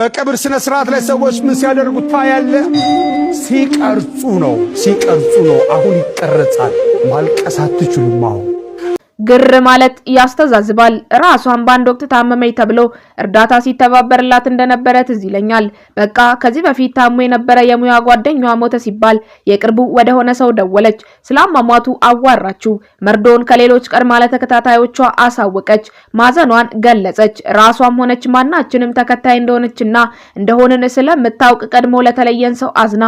በቀብር ስነ ስርዓት ላይ ሰዎች ምን ሲያደርጉት ታያለ? ሲቀርጹ ነው። አሁን ይቀረጻል። ማልቀስ አትችሉም። አሁን ግር ማለት ያስተዛዝባል። ራሷን ባንድ ወቅት ታመመኝ ተብሎ እርዳታ ሲተባበርላት እንደነበረ ትዝ ይለኛል። በቃ ከዚህ በፊት ታሞ የነበረ የሙያ ጓደኛዋ ሞተ ሲባል የቅርቡ ወደ ሆነ ሰው ደወለች። ስላማማቱ አዋራችው። መርዶን ከሌሎች ቀድማ ለተከታታዮቿ አሳወቀች። ማዘኗን ገለጸች። ራሷም ሆነች ማናችንም ተከታይ እንደሆነችና እንደሆነን ስለምታውቅ ቀድሞ ለተለየን ሰው አዝና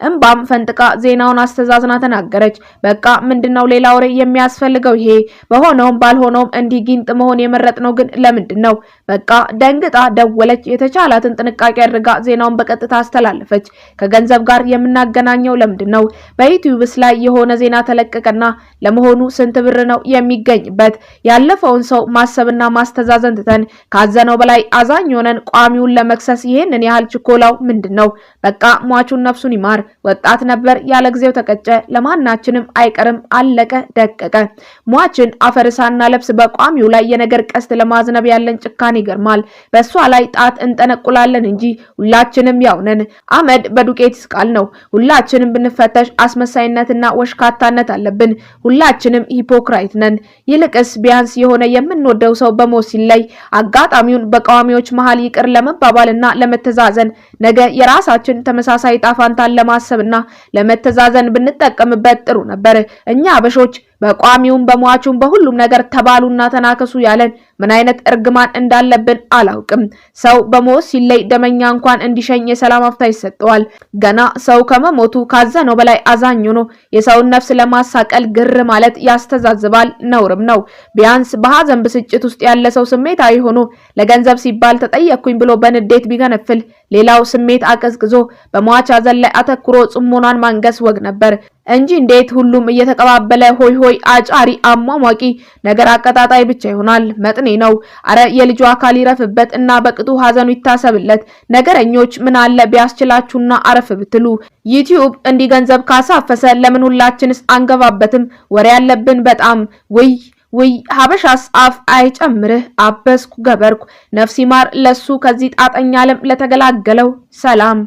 እንባም ፈንጥቃ ዜናውን አስተዛዝና ተናገረች። በቃ ምንድነው ሌላ ወሬ የሚያስፈልገው? ይሄ በሆነውም ባልሆነውም እንዲህ ጊንጥ መሆን የመረጥነው ግን ለምንድነው? በቃ ደንግጣ ደወለች። የተቻላትን ጥንቃቄ አድርጋ ዜናውን በቀጥታ አስተላለፈች። ከገንዘብ ጋር የምናገናኘው ለምንድነው? በዩቲዩብስ ላይ የሆነ ዜና ተለቀቀና ለመሆኑ ስንት ብር ነው የሚገኝበት? ያለፈውን ሰው ማሰብና ማስተዛዘን ትተን ካዘነው በላይ አዛኝ ሆነን ቋሚውን ለመክሰስ ይሄንን ያህል ችኮላው ምንድነው? በቃ ሟቹን ነፍሱን ይማር። ወጣት ነበር፣ ያለ ጊዜው ተቀጨ። ለማናችንም አይቀርም፣ አለቀ ደቀቀ። ሟችን አፈርሳና ለብስ በቋሚው ላይ የነገር ቀስት ለማዝነብ ያለን ጭካኔ ይገርማል። በሷ ላይ ጣት እንጠነቁላለን እንጂ ሁላችንም ያው ነን። አመድ በዱቄት ይስቃል ነው። ሁላችንም ብንፈተሽ አስመሳይነትና ወሽካታነት አለብን። ሁላችንም ሂፖክራይት ነን። ይልቅስ ቢያንስ የሆነ የምንወደው ሰው በሞት ሲለይ አጋጣሚውን በቋሚዎች መሃል ይቅር ለመባባልና ለመተዛዘን ነገ የራሳችን ተመሳሳይ ጣፋንታን ለማሰብና ለመተዛዘን ብንጠቀምበት ጥሩ ነበር። እኛ አበሾች በቋሚውም በሟቹም በሁሉም ነገር ተባሉና ተናከሱ ያለን ምን አይነት እርግማን እንዳለብን አላውቅም። ሰው በሞት ሲለይ ደመኛ እንኳን እንዲሸኝ የሰላም አፍታ ይሰጠዋል። ገና ሰው ከመሞቱ ካዘነው በላይ አዛኝ ሆኖ የሰውን ነፍስ ለማሳቀል ግር ማለት ያስተዛዝባል፣ ነውርም ነው። ቢያንስ በሐዘን ብስጭት ውስጥ ያለ ሰው ስሜታዊ ሆኖ ለገንዘብ ሲባል ተጠየቅኩኝ ብሎ በንዴት ቢገነፍል ሌላው ስሜት አቀዝቅዞ በሟች ሐዘን ላይ አተኩሮ ጽሞናን ማንገስ ወግ ነበር እንጂ እንዴት ሁሉም እየተቀባበለ ሆይ ሆይ አጫሪ አሟሟቂ ነገር አቀጣጣይ ብቻ ይሆናል? መጥኔ ነው። አረ የልጁ አካል ይረፍበት እና በቅጡ ሐዘኑ ይታሰብለት። ነገረኞች ምን አለ ቢያስችላችሁና አረፍ ብትሉ። ዩቲዩብ እንዲህ ገንዘብ ካሳፈሰ ለምን ሁላችንስ አንገባበትም? ወሬ ያለብን በጣም ውይ ሀበሻስ አፍ አይጨምርህ። አበስኩ ገበርኩ። ነፍስ ይማር ለሱ ከዚህ ጣጠኛ ዓለም ለተገላገለው። ሰላም።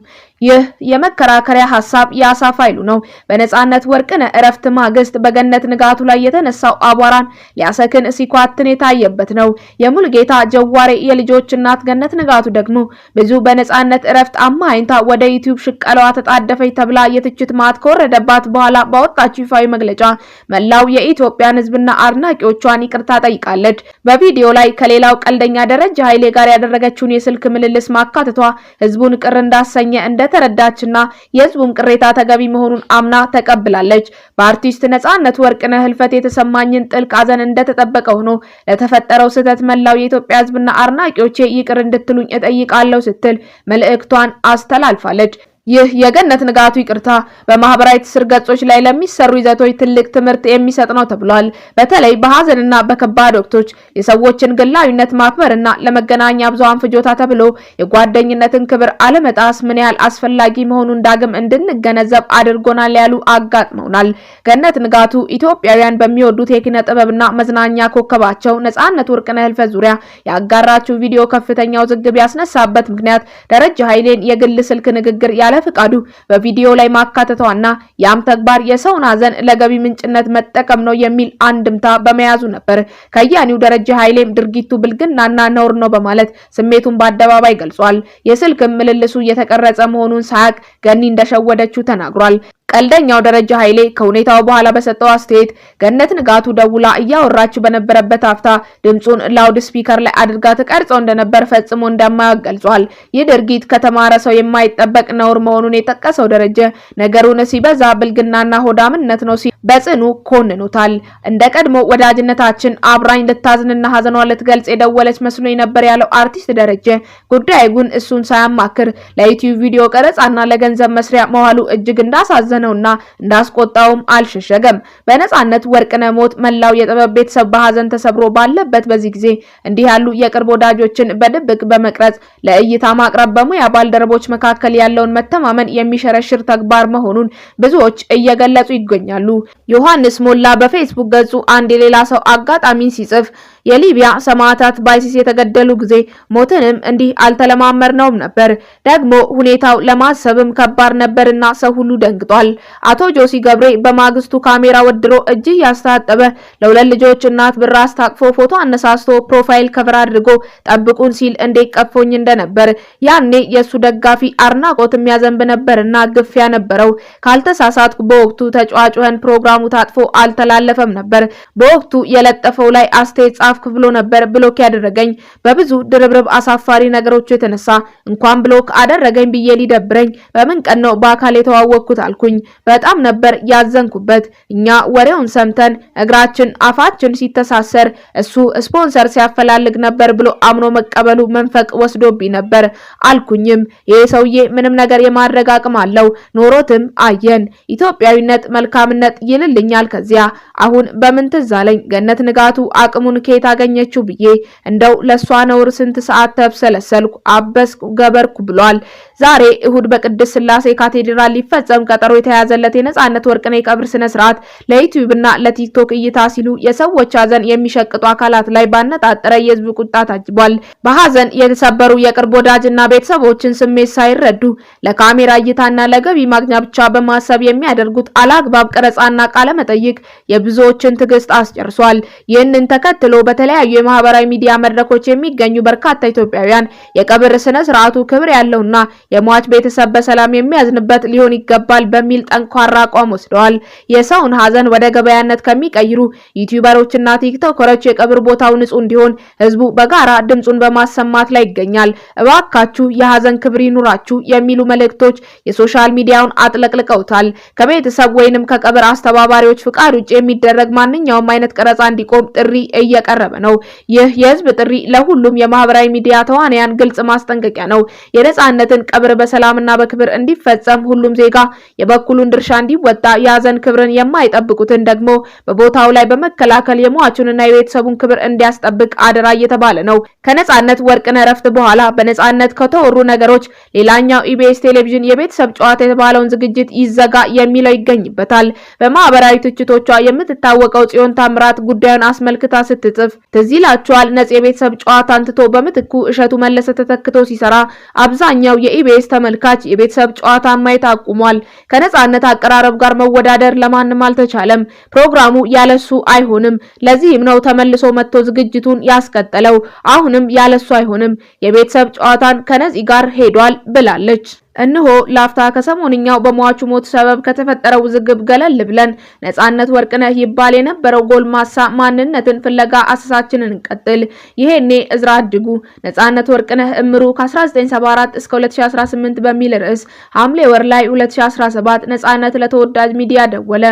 ይህ የመከራከሪያ ሐሳብ ያሳፋ ይሉ ነው። በነጻነት ወርቅነህ እረፍት ማግስት በገነት ንጋቱ ላይ የተነሳው አቧራን ሊያሰክን ሲኳትን የታየበት ነው። የሙልጌታ ጀዋሬ የልጆች እናት ገነት ንጋቱ ደግሞ ብዙ በነጻነት እረፍት አማይንታ ወደ ዩቲዩብ ሽቀለዋ ተጣደፈች ተብላ የትችት ማት ከወረደባት በኋላ ባወጣችው ይፋዊ መግለጫ መላው የኢትዮጵያን ሕዝብና አድናቂዎቿን ይቅርታ ጠይቃለች። በቪዲዮ ላይ ከሌላው ቀልደኛ ደረጃ ኃይሌ ጋር ያደረገችውን የስልክ ምልልስ ማካተቷ ሕዝቡን ቅር እንዳሰኘ እንደተረዳችና የህዝቡም ቅሬታ ተገቢ መሆኑን አምና ተቀብላለች። በአርቲስት ነጻነት ወርቅነህ ህልፈት የተሰማኝን ጥልቅ ሐዘን እንደተጠበቀ ሆኖ ለተፈጠረው ስህተት መላው የኢትዮጵያ ህዝብና አድናቂዎቼ ይቅር እንድትሉኝ እጠይቃለሁ ስትል መልእክቷን አስተላልፋለች። ይህ የገነት ንጋቱ ይቅርታ በማህበራዊ ትስስር ገጾች ላይ ለሚሰሩ ይዘቶች ትልቅ ትምህርት የሚሰጥ ነው ተብሏል። በተለይ በሐዘንና በከባድ ወቅቶች የሰዎችን ግላዊነት ማክበርና ለመገናኛ ብዙሃን ፍጆታ ተብሎ የጓደኝነትን ክብር አለመጣስ ምን ያህል አስፈላጊ መሆኑን ዳግም እንድንገነዘብ አድርጎናል ያሉ አጋጥመውናል። ገነት ንጋቱ ኢትዮጵያውያን በሚወዱት የኪነ ጥበብና መዝናኛ ኮከባቸው ነጻነት ወርቅነህ ህልፈት ዙሪያ ያጋራችው ቪዲዮ ከፍተኛ ውዝግብ ያስነሳበት ምክንያት ደረጃ ኃይሌን የግል ስልክ ንግግር ያለ ፍቃዱ በቪዲዮ ላይ ማካተቷና ያም ተግባር የሰውን ሐዘን ለገቢ ምንጭነት መጠቀም ነው የሚል አንድምታ በመያዙ ነበር። ከያኒው ደረጃ ኃይሌም ድርጊቱ ብልግናና ነውር ነው በማለት ስሜቱን በአደባባይ ገልጿል። የስልክ ምልልሱ እየተቀረጸ መሆኑን ሳያቅ ገኒ እንደሸወደችው ተናግሯል። ቀልደኛው ደረጃ ኃይሌ ከሁኔታው በኋላ በሰጠው አስተያየት ገነት ንጋቱ ደውላ እያወራችው በነበረበት አፍታ ድምጹን ላውድ ስፒከር ላይ አድርጋ ተቀርጸው እንደነበር ፈጽሞ እንደማያውቅ ገልጿል። ይህ ድርጊት ከተማረ ሰው የማይጠበቅ ነውር መሆኑን የጠቀሰው ደረጃ ነገሩን ሲበዛ ብልግናና ሆዳምነት ነው ሲል በጽኑ ኮንኖታል። እንደ ቀድሞ ወዳጅነታችን አብራኝ ልታዝንና ሐዘኗን ልትገልጽ የደወለች መስሎኝ ነበር ያለው አርቲስት ደረጃ ጉዳይ ግን እሱን ሳያማክር ለዩቲዩብ ቪዲዮ ቀረጻና ለገንዘብ መስሪያ መዋሉ እጅግ እንዳሳዘነውና እንዳስቆጣውም አልሸሸገም። በነጻነት ወርቅነህ ሞት መላው የጥበብ ቤተሰብ በሐዘን ተሰብሮ ባለበት በዚህ ጊዜ እንዲህ ያሉ የቅርብ ወዳጆችን በድብቅ በመቅረጽ ለእይታ ማቅረብ በሙያ ባልደረቦች መካከል ያለውን መተማመን የሚሸረሽር ተግባር መሆኑን ብዙዎች እየገለጹ ይገኛሉ። ዮሐንስ ሞላ በፌስቡክ ገጹ አንድ የሌላ ሰው አጋጣሚን ሲጽፍ የሊቢያ ሰማዕታት በአይሲስ የተገደሉ ጊዜ ሞትንም እንዲህ አልተለማመርነውም ነበር። ደግሞ ሁኔታው ለማሰብም ከባድ ነበርና ሰው ሁሉ ደንግጧል። አቶ ጆሲ ገብሬ በማግስቱ ካሜራ ወድሮ እጅ ያስታጠበ ለሁለት ልጆች እናት ብር አስታቅፎ ፎቶ አነሳስቶ ፕሮፋይል ከቨር አድርጎ ጠብቁን ሲል እንዴት ቀፎኝ እንደነበር ያኔ የሱ ደጋፊ አድናቆት የሚያዘንብ ነበርና ግፊያ ነበረው። ካልተሳሳትኩ በወቅቱ ተጫዋቹን ፕሮግራሙ ታጥፎ አልተላለፈም ነበር። በወቅቱ የለጠፈው ላይ አስተያየት ጻፍክ ብሎ ነበር ብሎክ ያደረገኝ። በብዙ ድርብርብ አሳፋሪ ነገሮች የተነሳ እንኳን ብሎክ አደረገኝ ብዬ ሊደብረኝ በምን ቀን ነው በአካል የተዋወቅኩት አልኩኝ። በጣም ነበር ያዘንኩበት። እኛ ወሬውን ሰምተን እግራችን አፋችን ሲተሳሰር እሱ ስፖንሰር ሲያፈላልግ ነበር ብሎ አምኖ መቀበሉ መንፈቅ ወስዶብኝ ነበር አልኩኝም። ይሄ ሰውዬ ምንም ነገር የማድረግ አቅም አለው፣ ኖሮትም አየን። ኢትዮጵያዊነት መልካምነት ይልልኛል። ከዚያ አሁን በምን ትዝ አለኝ ገነት ንጋቱ አቅሙን ከየት አገኘችው ብዬ እንደው ለሷ ነውር ስንት ሰዓት ተብሰለሰልኩ አበስኩ ገበርኩ ብሏል። ዛሬ እሁድ በቅድስት ስላሴ ካቴድራል ሊፈጸም ቀጠሮ የተያዘለት የነጻነት ወርቅነህ የቀብር ስነ ስርዓት ለዩቲዩብ እና ለቲክቶክ እይታ ሲሉ የሰዎች ሀዘን የሚሸቅጡ አካላት ላይ ባነጣጠረ የህዝብ ቁጣ ታጅቧል። በሀዘን የተሰበሩ የቅርብ ወዳጅና ቤተሰቦችን ስሜት ሳይረዱ ለካሜራ እይታና ለገቢ ማግኛ ብቻ በማሰብ የሚያደርጉት አላግባብ ቀረጻና ቃለ መጠይቅ የብዙዎችን ትዕግስት አስጨርሷል። ይህንን ተከትሎ በተለያዩ የማህበራዊ ሚዲያ መድረኮች የሚገኙ በርካታ ኢትዮጵያውያን የቀብር ስነ ስርዓቱ ክብር ያለውና የሟች ቤተሰብ በሰላም የሚያዝንበት ሊሆን ይገባል በሚል ጠንካራ አቋም ወስደዋል። የሰውን ሀዘን ወደ ገበያነት ከሚቀይሩ ዩቲዩበሮችና ቲክቶከሮች የቀብር ቦታው ንጹህ እንዲሆን ህዝቡ በጋራ ድምጹን በማሰማት ላይ ይገኛል። እባካችሁ የሀዘን ክብር ይኑራችሁ የሚሉ መልእክቶች የሶሻል ሚዲያውን አጥለቅልቀውታል። ከቤተሰብ ወይንም ከቀብር አስተባባሪዎች ፍቃድ ውጭ የሚደረግ ማንኛውም አይነት ቀረጻ እንዲቆም ጥሪ እየቀረበ ነው። ይህ የህዝብ ጥሪ ለሁሉም የማህበራዊ ሚዲያ ተዋናያን ግልጽ ማስጠንቀቂያ ነው። የነጻነትን ቀብር በሰላምና በክብር እንዲፈጸም ሁሉም ዜጋ የበኩሉን ድርሻ እንዲወጣ፣ የሀዘን ክብርን የማይጠብቁትን ደግሞ በቦታው ላይ በመከላከል የሟቹንና የቤተሰቡን ክብር እንዲያስጠብቅ አደራ እየተባለ ነው። ከነጻነት ወርቅነህ እረፍት በኋላ በነጻነት ከተወሩ ነገሮች ሌላኛው ኢቢኤስ ቴሌቪዥን የቤተሰብ ጨዋታ የተባለውን ዝግጅት ይዘጋ የሚለው ይገኝበታል። በማህበራዊ ትችቶቿ የምትታወቀው ጽዮን ታምራት ጉዳዩን አስመልክታ ስትጽፍ ትዝ ይላችኋል፣ ነጽ የቤተሰብ ጨዋታን ትቶ በምትኩ እሸቱ መለሰ ተተክቶ ሲሰራ አብዛኛው የኢቢኤስ ተመልካች የቤተሰብ ጨዋታ ማየት አቁሟል። ከነጻነት አቀራረብ ጋር መወዳደር ለማንም አልተቻለም። ፕሮግራሙ ያለሱ አይሆንም። ለዚህም ነው ተመልሶ መጥቶ ዝግጅቱን ያስቀጠለው። አሁንም ያለሱ አይሆንም። የቤተሰብ ጨዋታን ከነፂ ጋር ሄዷል ብላለች። እነሆ ላፍታ ከሰሞንኛው በሟቹ ሞት ሰበብ ከተፈጠረው ውዝግብ ገለል ብለን ነጻነት ወርቅነህ ይባል የነበረው ጎልማሳ ማንነትን ፍለጋ አሰሳችንን እንቀጥል። ይሄኔ እዝራ እጅጉ ነጻነት ወርቅነህ እምሩ ከ1974 እስከ 2018 በሚል ርዕስ ሐምሌ ወር ላይ 2017 ነጻነት ለተወዳጅ ሚዲያ ደወለ።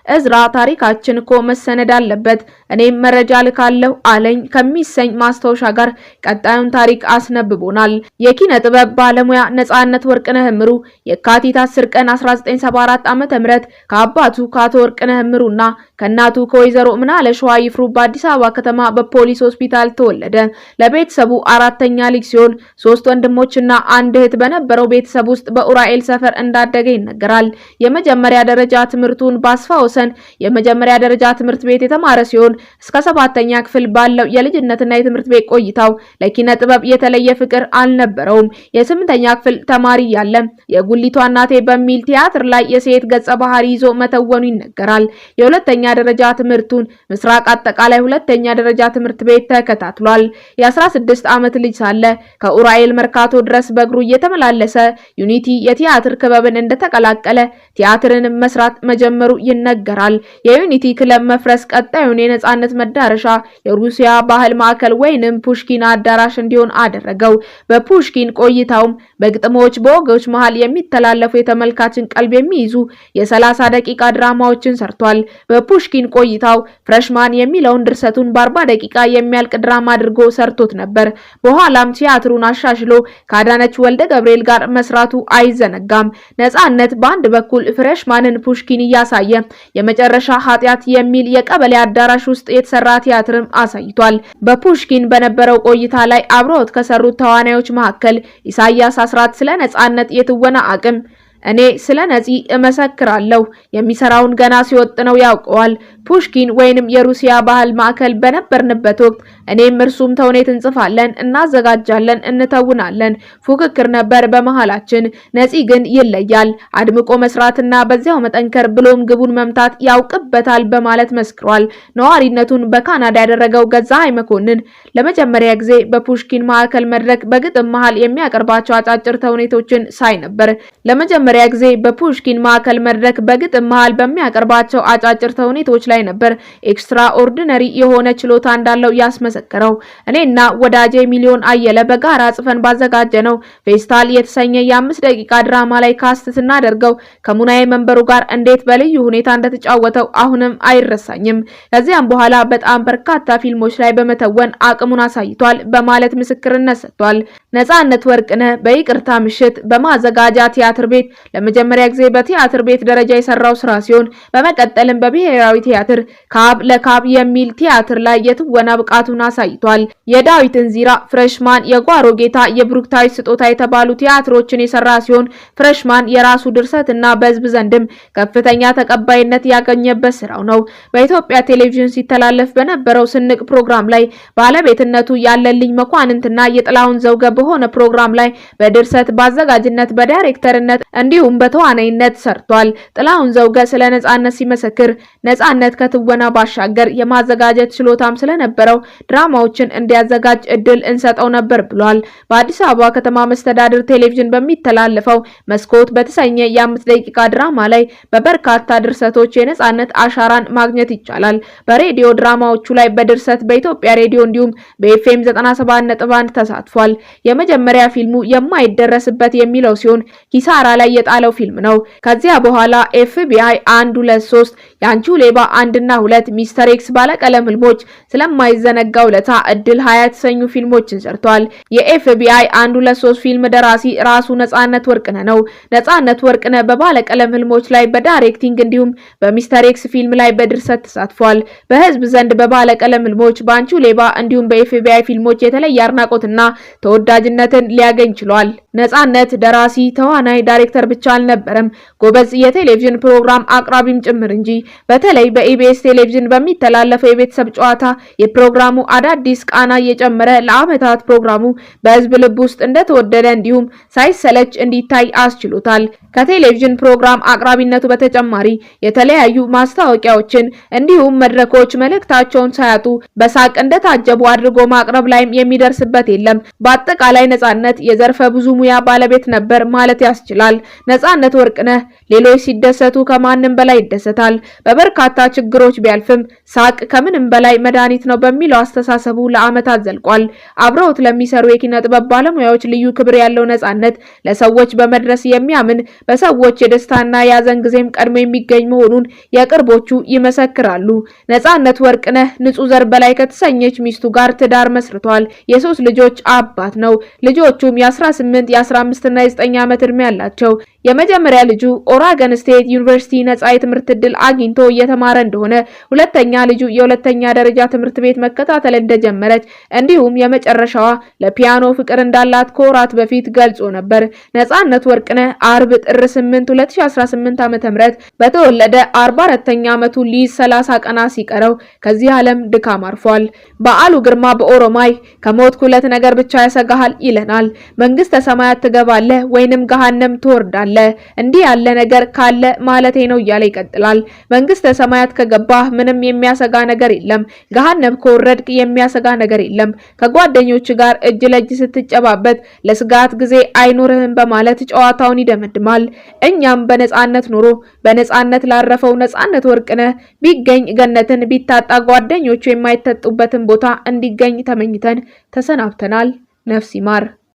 እዝራ ታሪካችን እኮ መሰነድ አለበት፣ እኔም መረጃ ልካለሁ አለኝ ከሚሰኝ ማስታወሻ ጋር ቀጣዩን ታሪክ አስነብቦናል። የኪነ ጥበብ ባለሙያ ነጻነት ወርቅነህ እምሩ የካቲት 10 ቀን 1974 ዓመተ ምህረት ከአባቱ ከአቶ ወርቅነህ እምሩና ከእናቱ ከወይዘሮ ምናለ ሸዋ ይፍሩ በአዲስ አበባ ከተማ በፖሊስ ሆስፒታል ተወለደ። ለቤተሰቡ አራተኛ ልጅ ሲሆን 3 ወንድሞችና 1 እህት በነበረው ቤተሰብ ውስጥ በኡራኤል ሰፈር እንዳደገ ይነገራል። የመጀመሪያ ደረጃ ትምህርቱን በአስፋ ወሰን የመጀመሪያ ደረጃ ትምህርት ቤት የተማረ ሲሆን እስከ 7ኛ ክፍል ባለው የልጅነትና የትምህርት ቤት ቆይታው ለኪነ ጥበብ የተለየ ፍቅር አልነበረውም። የ8ኛ ክፍል ተማሪ ያለ የጉሊቷ እናቴ በሚል ቲያትር ላይ የሴት ገጸ ባህሪ ይዞ መተወኑ ይነገራል። የሁለተኛ ደረጃ ትምህርቱን ምስራቅ አጠቃላይ ሁለተኛ ደረጃ ትምህርት ቤት ተከታትሏል። የ16 ዓመት ልጅ ሳለ ከኡራኤል መርካቶ ድረስ በእግሩ እየተመላለሰ ዩኒቲ የቲያትር ክበብን እንደተቀላቀለ ቲያትርን መስራት መጀመሩ ይነገራል። የዩኒቲ ክለብ መፍረስ ቀጣዩን የነጻነት መዳረሻ የሩሲያ ባህል ማዕከል ወይንም ፑሽኪን አዳራሽ እንዲሆን አደረገው። በፑሽኪን ቆይታውም በግጥሞች በወጎች መሃል የሚተላለፉ የተመልካችን ቀልብ የሚይዙ የ30 ደቂቃ ድራማዎችን ሰርቷል። በፑሽኪን ቆይታው ፍሬሽማን የሚለውን ድርሰቱን በ40 ደቂቃ የሚያልቅ ድራማ አድርጎ ሰርቶት ነበር። በኋላም ቲያትሩን አሻሽሎ ከአዳነች ወልደ ገብርኤል ጋር መስራቱ አይዘነጋም። ነጻነት በአንድ በኩል ፍሬሽማንን ፑሽኪን እያሳየ የመጨረሻ ኃጢአት የሚል የቀበሌ አዳራሽ ውስጥ የተሰራ ቲያትርም አሳይቷል። በፑሽኪን በነበረው ቆይታ ላይ አብረውት ከሰሩት ተዋናዮች መካከል ኢሳያስ አስራት ስለ ነጻነት የትወና አቅም እኔ ስለ ነፂ እመሰክራለሁ። የሚሰራውን ገና ሲወጥነው ያውቀዋል። ፑሽኪን ወይንም የሩሲያ ባህል ማዕከል በነበርንበት ወቅት እኔም እርሱም ተውኔት እንጽፋለን፣ እናዘጋጃለን፣ እንተውናለን። ፉክክር ነበር በመሃላችን። ነፂ ግን ይለያል። አድምቆ መስራትና በዚያው መጠንከር ብሎም ግቡን መምታት ያውቅበታል በማለት መስክሯል። ነዋሪነቱን በካናዳ ያደረገው ገዛኸኝ መኮንን ለመጀመሪያ ጊዜ በፑሽኪን ማዕከል መድረክ በግጥም መሃል የሚያቀርባቸው አጫጭር ተውኔቶችን ሳይ ነበር። ለመጀመሪያ ጊዜ በፑሽኪን ማዕከል መድረክ በግጥም መሃል በሚያቀርባቸው አጫጭር ተውኔቶች ላይ ነበር ኤክስትራ ኦርዲነሪ የሆነ ችሎታ እንዳለው ያስመሰከረው። እኔና ወዳጄ ሚሊዮን አየለ በጋራ ጽፈን ባዘጋጀነው ፌስታል የተሰኘ የ5 ደቂቃ ድራማ ላይ ካስት ስናደርገው ከሙናዬ መንበሩ ጋር እንዴት በልዩ ሁኔታ እንደተጫወተው አሁንም አይረሳኝም። ከዚያም በኋላ በጣም በርካታ ፊልሞች ላይ በመተወን አቅሙን አሳይቷል በማለት ምስክርነት ሰጥቷል። ነፃነት ወርቅነህ በይቅርታ ምሽት በማዘጋጃ ቲያትር ቤት ለመጀመሪያ ጊዜ በቲያትር ቤት ደረጃ የሰራው ስራ ሲሆን በመቀጠልም በብሔራዊ ቲያትር ካብ ለካብ የሚል ቲያትር ላይ የትወና ብቃቱን አሳይቷል። የዳዊት እንዚራ፣ ፍሬሽማን፣ የጓሮ ጌታ፣ የብሩክታዊት ስጦታ የተባሉ ቲያትሮችን የሰራ ሲሆን ፍሬሽማን የራሱ ድርሰትና በህዝብ ዘንድም ከፍተኛ ተቀባይነት ያገኘበት ስራው ነው። በኢትዮጵያ ቴሌቪዥን ሲተላለፍ በነበረው ስንቅ ፕሮግራም ላይ ባለቤትነቱ ያለልኝ መኳንንትና የጥላሁን ዘውገ በሆነ ፕሮግራም ላይ በድርሰት በአዘጋጅነት በዳይሬክተርነት እንዲሁም በተዋናይነት ሰርቷል። ጥላሁን ዘውገ ስለ ነፃነት ሲመሰክር ነፃነት ከትወና ባሻገር የማዘጋጀት ችሎታም ስለነበረው ድራማዎችን እንዲያዘጋጅ እድል እንሰጠው ነበር ብሏል። በአዲስ አበባ ከተማ መስተዳድር ቴሌቪዥን በሚተላለፈው መስኮት በተሰኘ የ5 ደቂቃ ድራማ ላይ በበርካታ ድርሰቶች የነፃነት አሻራን ማግኘት ይቻላል። በሬዲዮ ድራማዎቹ ላይ በድርሰት በኢትዮጵያ ሬዲዮ እንዲሁም በኤፍኤም 97.1 ተሳትፏል። የመጀመሪያ ፊልሙ የማይደረስበት የሚለው ሲሆን ኪሳራ ላይ የጣለው ፊልም ነው። ከዚያ በኋላ FBI 1 2 3 ያንቺው ሌባ 1 እና 2 ሚስተር ኤክስ ባለቀለም ህልሞች ስለማይዘነጋው ለታ እድል 20 የተሰኙ ፊልሞችን ሰርቷል። የFBI 1 2 3 ፊልም ደራሲ ራሱ ነፃነት ወርቅነህ ነው። ነፃነት ወርቅነህ በባለቀለም ህልሞች ላይ በዳይሬክቲንግ እንዲሁም በሚስተር ኤክስ ፊልም ላይ በድርሰት ተሳትፏል። በህዝብ ዘንድ በባለቀለም ህልሞች፣ በአንቺው ሌባ እንዲሁም በFBI ፊልሞች የተለየ አድናቆትና ተወዳጅነትን ሊያገኝ ችሏል። ነፃነት ደራሲ፣ ተዋናይ፣ ዳይሬክተር ብቻ አልነበረም፣ ጎበዝ የቴሌቪዥን ፕሮግራም አቅራቢም ጭምር እንጂ። በተለይ በኢቢኤስ ቴሌቪዥን በሚተላለፈው የቤተሰብ ጨዋታ የፕሮግራሙ አዳዲስ ቃና እየጨመረ ለዓመታት ፕሮግራሙ በህዝብ ልብ ውስጥ እንደተወደደ እንዲሁም ሳይሰለች እንዲታይ አስችሎታል። ከቴሌቪዥን ፕሮግራም አቅራቢነቱ በተጨማሪ የተለያዩ ማስታወቂያዎችን እንዲሁም መድረኮች መልእክታቸውን ሳያጡ በሳቅ እንደታጀቡ አድርጎ ማቅረብ ላይም የሚደርስበት የለም። በአጠቃላይ ነፃነት የዘርፈ ብዙ ሙያ ባለቤት ነበር ማለት ያስችላል። ነፃነት ወርቅነህ ሌሎች ሲደሰቱ ከማንም በላይ ይደሰታል። በበርካታ ችግሮች ቢያልፍም ሳቅ ከምንም በላይ መድኃኒት ነው በሚለው አስተሳሰቡ ለዓመታት ዘልቋል። አብረውት ለሚሰሩ የኪነ ጥበብ ባለሙያዎች ልዩ ክብር ያለው ነፃነት ለሰዎች በመድረስ የሚያምን በሰዎች የደስታና የሐዘን ጊዜም ቀድሞ የሚገኝ መሆኑን የቅርቦቹ ይመሰክራሉ። ነፃነት ወርቅነህ ንጹህ ዘር በላይ ከተሰኘች ሚስቱ ጋር ትዳር መስርቷል። የ3 ልጆች አባት ነው። ልጆቹም የ18፣ የ15 እና የ9 ዓመት ዕድሜ ያላቸው። የመጀመሪያ ልጁ ኦራገን ስቴት ዩኒቨርሲቲ ነፃ የትምህርት ዕድል አግኝቶ እየተማረ እንደሆነ፣ ሁለተኛ ልጁ የሁለተኛ ደረጃ ትምህርት ቤት መከታተል እንደጀመረች እንዲሁም የመጨረሻዋ ለፒያኖ ፍቅር እንዳላት ከወራት በፊት ገልጾ ነበር። ነፃነት ወርቅነህ አርብ ጥር 8 2018 ዓ.ም በተወለደ 44ኛ ዓመቱ ሊይዝ 30 ቀናት ሲቀረው ከዚህ ዓለም ድካም አርፏል። በዓሉ ግርማ በኦሮማይ ከሞትኩ 2 ነገር ብቻ ያሰጋሃል ይለናል። መንግስተ ሰማያት ትገባለህ ወይንም ገሃነም ትወርዳለህ። እንዲህ ያለ ነገር ካለ ማለቴ ነው እያለ ይቀጥላል። መንግስተ ሰማያት ከገባህ ምንም የሚያሰጋ ነገር የለም። ገሃነም ከወረድክ የሚያሰጋ ነገር የለም። ከጓደኞች ጋር እጅ ለእጅ ስትጨባበት ለስጋት ጊዜ አይኖርህም በማለት ጨዋታውን ይደመድማል። እኛም በነፃነት ኑሮ በነፃነት ላረፈው ነፃነት ወርቅነህ ቢገኝ ገነትን ቢታጣ ጓደኞቹ የማይተጡበትን ቦታ እንዲገኝ ተመኝተን ተሰናብተናል። ነፍስ ይማር።